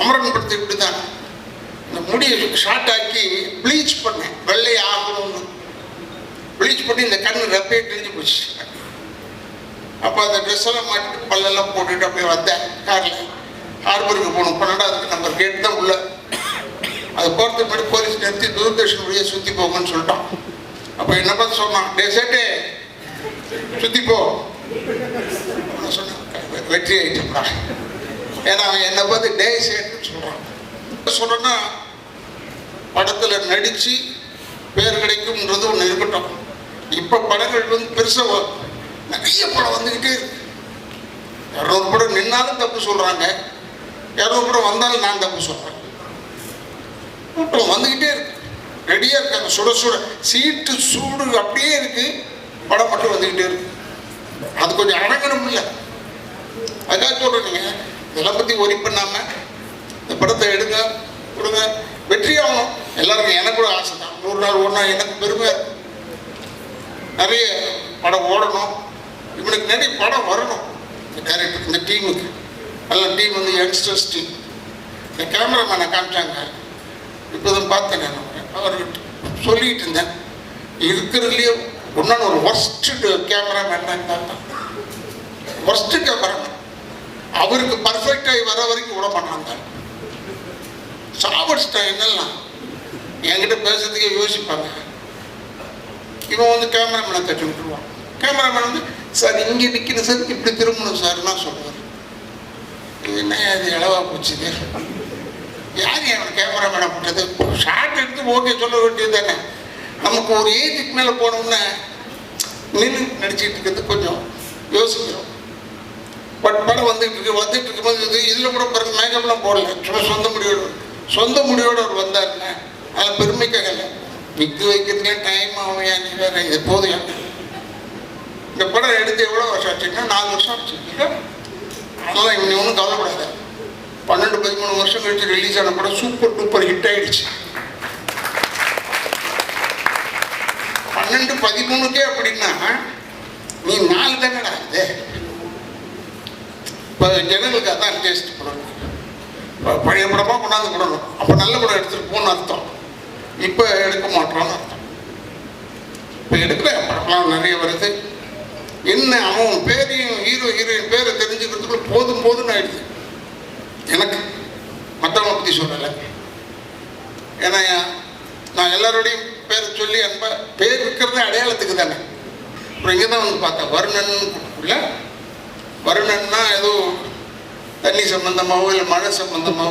அமரன் படத்தை இப்படி தான் இந்த முடியை ஷார்ட் ஆக்கி ப்ளீச் பண்ணேன், வெள்ளை ஆகணும்னு ப்ளீச் பண்ணி இந்த கண்ணு ரெப்பையே தெரிஞ்சு போச்சு. அப்போ அந்த ட்ரெஸ் எல்லாம் மாட்டிட்டு பல்லெல்லாம் போட்டுட்டு அப்படியே வந்தேன் காரில். ஹார்பருக்கு போகணும், 12வது நம்பர் கேட்டு தான் உள்ள. அது போகிறதுக்கு முன்னாடி போலீஸ் நிறுத்தி தூர்தர்ஷன் வழியாக சுற்றி போங்கன்னு சொல்லிட்டான். அப்போ என்ன பார்த்து சொன்னான், டே சேட்டே சுற்றி போ சொன்னேன். வெற்றி ஆகிட்டுப்பா, ஏன்னா அவன் என்னை பார்த்து டே சேட்டுன்னு சொல்கிறான். சொல்கிறேன்னா படத்தில் நடித்து பேர் கிடைக்கும்ன்றது ஒன்று இருக்கட்டும். இப்போ படங்கள் வந்து பெருசாக நிறைய படம் வந்துக்கிட்டே இருக்கு. 200 படம் நின்னாலும் தப்பு சொல்கிறாங்க, 200 படம் வந்தாலும் நான் தப்பு சொல்கிறேன். கூட்டம் வந்துக்கிட்டே இருக்கு, ரெடியாக இருக்காங்க, சுட சுட சீட்டு சூடு அப்படியே இருக்கு, படம் மட்டும் வந்துக்கிட்டே இருக்கு. அது கொஞ்சம் அடங்கணும் இல்லை, அதுக்காக சொல்கிறேங்க. இதெல்லாம் பற்றி ஒரி பண்ணாமல் இந்த படத்தை எடுங்க கொடுங்க, வெற்றி ஆகணும். எல்லாருக்கும் எனக்கு கூட ஆசை தான், 100 நாள் ஒன்றா எனக்கு பெருமையாக இருக்கும். நிறைய படம் ஓடணும், இவனுக்கு நிறைய படம் வரணும். இந்த டைரக்டர், இந்த டீமுக்கு நல்ல டீம் வந்து யங்ஸ்டர்ஸ் டீம். இந்த கேமராமேனை காமிச்சாங்க, இப்போ தான் பார்த்தேன். நான் அவர்கிட்ட சொல்லிக்கிட்டு இருந்தேன், இருக்கிறதுலேயே ஒன்றான ஒரு ஒர்ஸ்ட்டு கேமராமேன் தான். ஒர்ஸ்ட்டு கேமராமேன், அவருக்கு பர்ஃபெக்டாகி வர வரைக்கும் விட மாட்டாங்க. சாவடிச்சிட்டா என்னெல்லாம் என்கிட்ட பேசுறதுக்கே யோசிப்பாங்க. இவன் வந்து கேமராமேனை தட்டி விட்டுருவான். கேமராமேன் வந்து சார் இங்கே நிற்கணும் சார், இப்படி திரும்பணும் சார்னா சொல்லுவார். என்ன அது இளவாக போச்சுது, யார் என் கேமராமேனை போட்டது? ஷார்ட் எடுத்து ஓகே சொல்ல வேண்டியது தானே. நமக்கு ஒரு ஏஜுக்கு மேலே போனோம்னா நின்று நடிச்சுட்டு இருக்கிறது கொஞ்சம் யோசிக்கிறோம். பட் படம் வந்துட்டு இருக்கும்போது இதில் கூட பிறகு மேக்கப்லாம் போடல, சும்மா சொந்த முடியோடு அவர் வந்தாருங்க. அதில் பெருமைக்காக இல்லை, விக்கு வைக்கிறதுக்கே டைம் ஆகும். ஏன் நீ வேறு இது போதும். இந்த படம் எடுத்து எவ்வளோ வருஷம் ஆச்சுன்னா 4 வருஷம் ஆச்சு. அதெல்லாம் இவங்க ஒன்றும் கவலைப்படாத. 12-13 வருஷம் கழிச்சு ரிலீஸ் ஆன படம் சூப்பர் டூப்பர் ஹிட் ஆகிடுச்சு. 12-13க்கே அப்படின்னா நீ 4 தானடா இது. இப்போ ஜனங்களுக்கு அதான் டேஸ்ட் படம். பழைய படமாக கொண்டாந்து போடணும், அப்போ நல்ல படம் எடுத்துகிட்டு போகணும்னு அர்த்தம். இப்போ எடுக்க மாட்டோம்னு அர்த்தம். இப்போ எடுக்கிற படம்லாம் நிறைய வருது. என்ன அவன் பேரையும் ஹீரோயின் பேரை தெரிஞ்சுக்கிறதுக்குள்ள போதும்னு ஆயிடுது எனக்கு. மற்றவங்களை பற்றி சொல்லலை, ஏன்னா நான் எல்லாரோடையும் பேரை சொல்லி அன்பா பேர் இருக்கிறதே அடையாளத்துக்கு தானே. அப்புறம் இங்கே தான் வந்து பார்த்தேன், வருணன் இல்லை. வருணன்னா ஏதோ தண்ணி சம்பந்தமாகவோ இல்லை மழை சம்பந்தமாகவோ